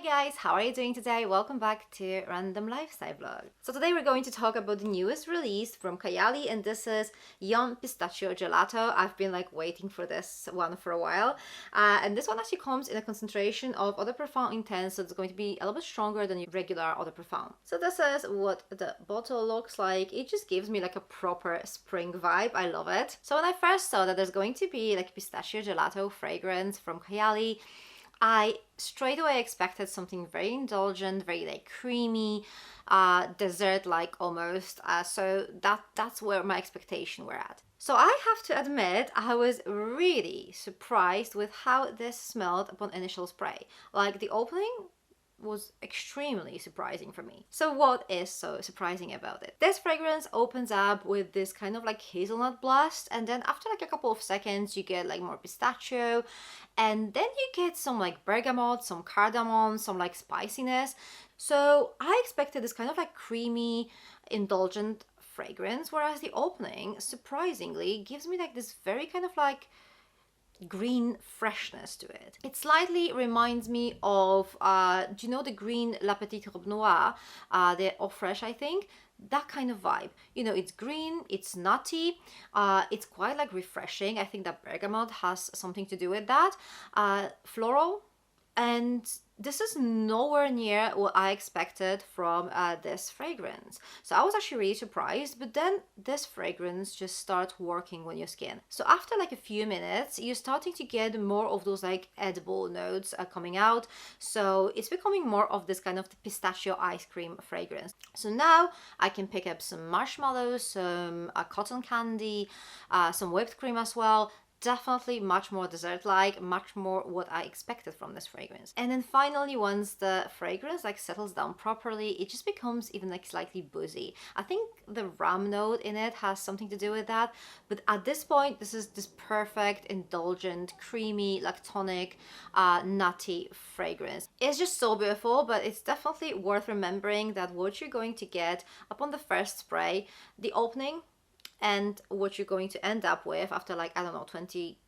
Hi guys, how are you doing today? Welcome back to Random Lifestyle Vlog. So today we're going to talk about the newest release from Kayali, and this is Yum Pistachio Gelato. I've been waiting for this one for a while. And this one actually comes in a concentration of Eau de Parfum Intense, so it's going to be a little bit stronger than your regular Eau de Parfum. So this is what the bottle looks like. It just gives me a proper spring vibe. I love it. So when I first saw that there's going to be pistachio gelato fragrance from Kayali, I straight away expected something very indulgent, very creamy, dessert-like almost. So that's where my expectations were at. So I have to admit, I was really surprised with how this smelled upon initial spray. The opening was extremely surprising for me. So what is so surprising about it? This fragrance opens up with this kind of hazelnut blast, and then after a couple of seconds you get more pistachio, and then you get some bergamot, some cardamom, some spiciness. So I expected this kind of creamy, indulgent fragrance, whereas the opening surprisingly gives me this very kind of green freshness to it. It slightly reminds me of, do you know the green La Petite Robe Noire, the Eau Fraiche, I think? That kind of vibe. You know, it's green, it's nutty, it's quite refreshing. I think that bergamot has something to do with that. Floral, and this is nowhere near what I expected from this fragrance. So I was actually really surprised, but then this fragrance just starts working on your skin. So after a few minutes, you're starting to get more of those edible notes coming out. So it's becoming more of this kind of pistachio ice cream fragrance. So now I can pick up some marshmallows, some cotton candy, some whipped cream as well. Definitely much more dessert-like, much more what I expected from this fragrance. And then finally, once the fragrance settles down properly, it just becomes even slightly boozy. I think the rum note in it has something to do with that, but at this point, this is this perfect, indulgent, creamy, tonic, nutty fragrance. It's just so beautiful, but it's definitely worth remembering that what you're going to get upon the first spray, the opening, and what you're going to end up with after I don't know, 20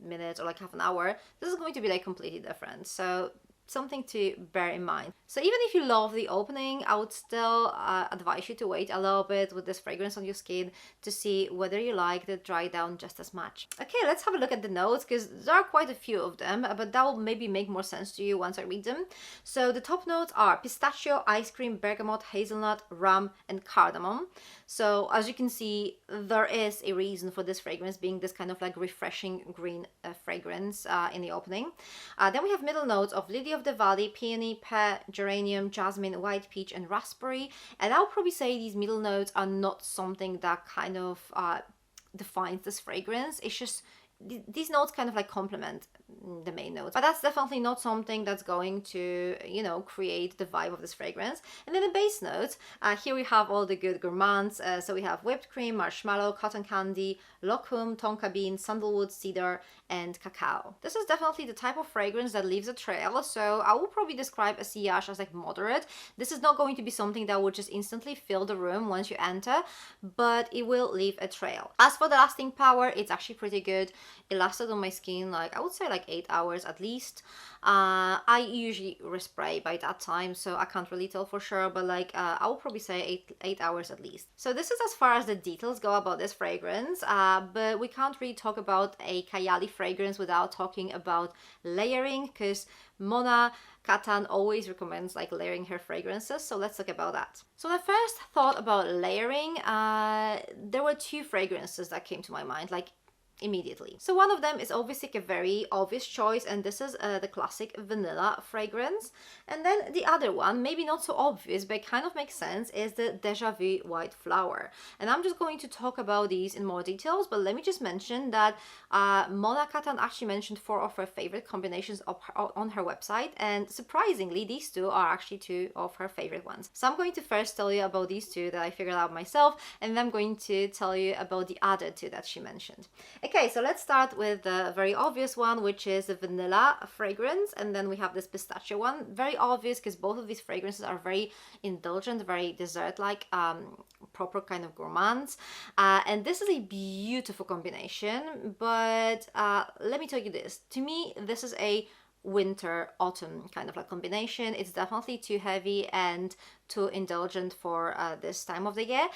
minutes or half an hour, this is going to be completely different. So something to bear in mind. So even if you love the opening, I would still advise you to wait a little bit with this fragrance on your skin to see whether you like the dry down just as much. Okay, let's have a look at the notes, because there are quite a few of them, but that will maybe make more sense to you once I read them. So the top notes are pistachio, ice cream, bergamot, hazelnut, rum, and cardamom. So as you can see, there is a reason for this fragrance being this kind of refreshing green fragrance in the opening. Then we have middle notes of lily of the valley, peony, pear, geranium, jasmine, white peach, and raspberry. And I'll probably say these middle notes are not something that kind of defines this fragrance. It's just these notes kind of complement the main notes, but that's definitely not something that's going to, you know, create the vibe of this fragrance. And then the base notes, here we have all the good gourmands. So we have whipped cream, marshmallow, cotton candy, locum, tonka bean, sandalwood, cedar, and cacao. This is definitely the type of fragrance that leaves a trail, so I will probably describe a sillage as moderate. This is not going to be something that will just instantly fill the room once you enter, but it will leave a trail. As for the lasting power, it's actually pretty good. It lasted on my skin I would say 8 hours at least. I usually respray by that time, so I can't really tell for sure, but I will probably say 8 hours at least. So this is as far as the details go about this fragrance, but we can't really talk about a Kayali fragrance without talking about layering, because Mona Katan always recommends layering her fragrances, so let's talk about that. So when I first thought about layering, there were two fragrances that came to my mind immediately. So one of them is obviously a very obvious choice, and this is the classic vanilla fragrance. And then the other one, maybe not so obvious, but it kind of makes sense, is the Déjà Vu White Flower. And I'm just going to talk about these in more details, but let me just mention that Mona Katan actually mentioned 4 of her favorite combinations on her website, and surprisingly, these two are actually 2 of her favorite ones. So I'm going to first tell you about these 2 that I figured out myself, and then I'm going to tell you about the other 2 that she mentioned. Okay, so let's start with the very obvious one, which is the vanilla fragrance, and then we have this pistachio one. Very obvious because both of these fragrances are very indulgent, very dessert-like, proper kind of gourmands. And this is a beautiful combination, but let me tell you this. To me, this is a winter autumn kind of like combination. It's definitely too heavy and too indulgent for this time of the year.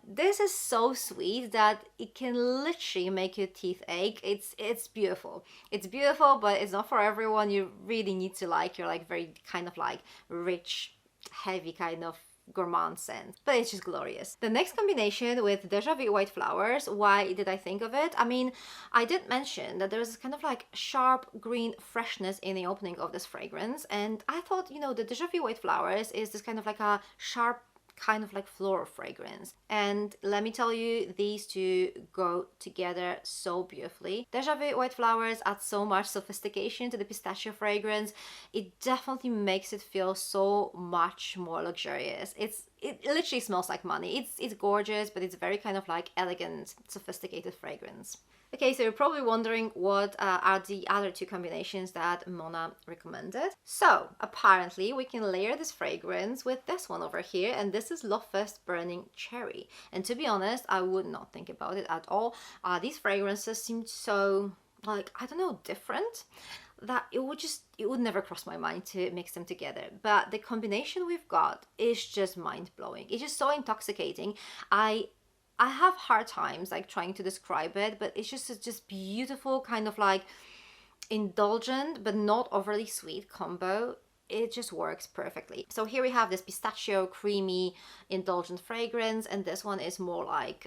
This is so sweet that it can literally make your teeth ache. It's beautiful. It's beautiful, but it's not for everyone. You really need to like your like very kind of like rich, heavy kind of gourmand scent, but it's just glorious. The next combination with Deja Vu white flowers, why did I think of it? I mean, I did mention that there's this kind of like sharp green freshness in the opening of this fragrance, and I thought, you know, the Deja Vu white flowers is this kind of like a sharp kind of like floral fragrance, and let me tell you, these two go together so beautifully. Deja Vu white flowers add so much sophistication to the pistachio fragrance. It definitely makes it feel so much more luxurious. It literally smells like money. It's gorgeous, but it's very kind of like elegant, sophisticated fragrance. Okay, so you're probably wondering what are the other two combinations that Mona recommended. So apparently we can layer this fragrance with this one over here, and this is Love Fest Burning Cherry. And to be honest, I would not think about it at all. These fragrances seem so, like, I don't know, different, that it would never cross my mind to mix them together. But the combination we've got is just mind-blowing. It's just so intoxicating. I have hard times like trying to describe it, but it's just beautiful, kind of like indulgent but not overly sweet combo. It just works perfectly. So here we have this pistachio creamy indulgent fragrance, and this one is more like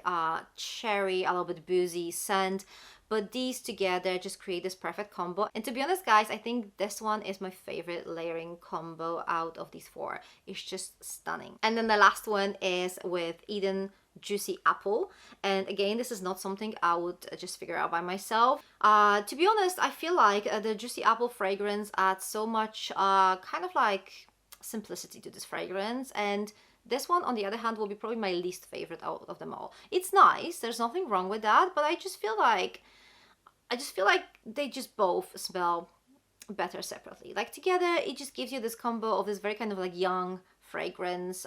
cherry, a little bit boozy scent. But these together just create this perfect combo. And to be honest, guys, I think this one is my favorite layering combo out of these four. It's just stunning. And then the last one is with Eden Juicy Apple, and again, this is not something I would just figure out by myself. To be honest, I feel like the Juicy Apple fragrance adds so much kind of like simplicity to this fragrance, and this one, on the other hand, will be probably my least favorite out of them all. It's nice, there's nothing wrong with that, but I just feel like they just both smell better separately. Like together, it just gives you this combo of this very kind of like young fragrance,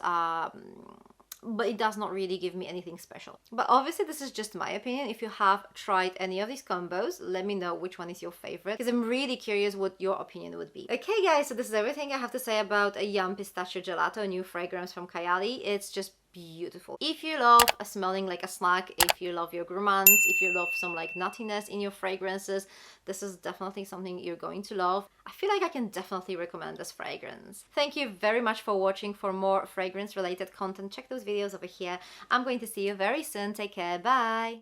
but it does not really give me anything special. But obviously this is just my opinion. If you have tried any of these combos, let me know which one is your favorite, because I'm really curious what your opinion would be. Okay guys, so this is everything I have to say about a Yum Pistachio Gelato, a new fragrance from Kayali. It's just beautiful. If you love smelling like a snack, if you love your gourmands, if you love some like nuttiness in your fragrances, this is definitely something you're going to love. I feel like I can definitely recommend this fragrance. Thank you very much for watching. For more fragrance related content, check those videos over here. I'm going to see you very soon. Take care. Bye.